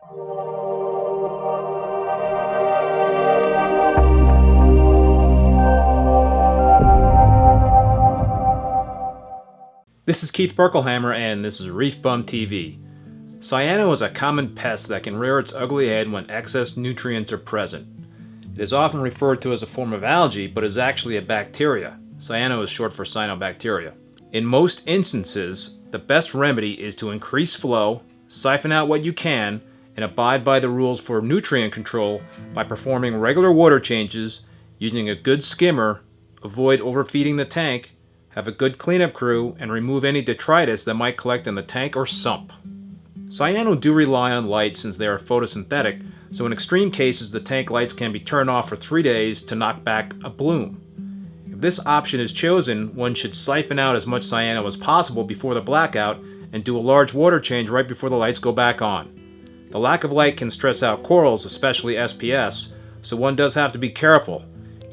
This is Keith Berkelhammer and this is Reef Bum TV. Cyano is a common pest that can rear its ugly head when excess nutrients are present. It is often referred to as a form of algae, but is actually a bacteria. Cyano is short for cyanobacteria. In most instances, the best remedy is to increase flow, siphon out what you can, and abide by the rules for nutrient control by performing regular water changes, using a good skimmer, avoid overfeeding the tank, have a good cleanup crew, and remove any detritus that might collect in the tank or sump. Cyano do rely on light since they are photosynthetic, so in extreme cases the tank lights can be turned off for 3 days to knock back a bloom. If this option is chosen, one should siphon out as much cyano as possible before the blackout and do a large water change right before the lights go back on. The lack of light can stress out corals, especially SPS, so one does have to be careful.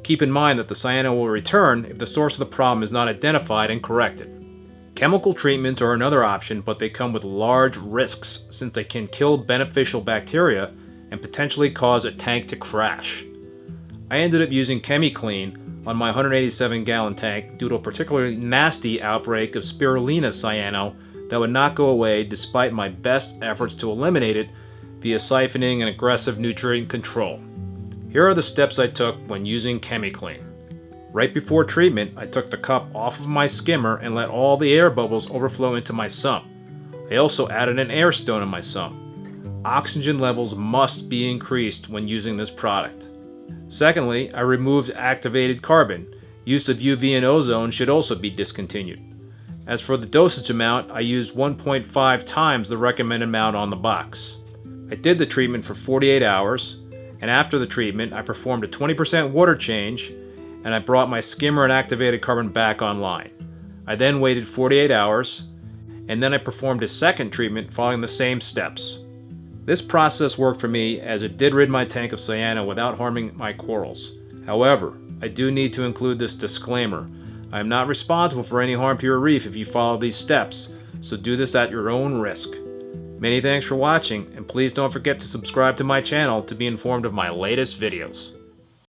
Keep in mind that the cyano will return if the source of the problem is not identified and corrected. Chemical treatments are another option, but they come with large risks since they can kill beneficial bacteria and potentially cause a tank to crash. I ended up using ChemiClean on my 187-gallon tank due to a particularly nasty outbreak of spirulina cyano that would not go away despite my best efforts to eliminate it via siphoning and aggressive nutrient control. Here are the steps I took when using ChemiClean. Right before treatment, I took the cup off of my skimmer and let all the air bubbles overflow into my sump. I also added an air stone in my sump. Oxygen levels must be increased when using this product. Secondly, I removed activated carbon. Use of UV and ozone should also be discontinued. As for the dosage amount, I used 1.5 times the recommended amount on the box. I did the treatment for 48 hours. And after the treatment, I performed a 20% water change, and I brought my skimmer and activated carbon back online. I then waited 48 hours, and then I performed a second treatment following the same steps. This process worked for me as it did rid my tank of cyano without harming my corals. However, I do need to include this disclaimer. I am not responsible for any harm to your reef if you follow these steps, so do this at your own risk. Many thanks for watching, and please don't forget to subscribe to my channel to be informed of my latest videos.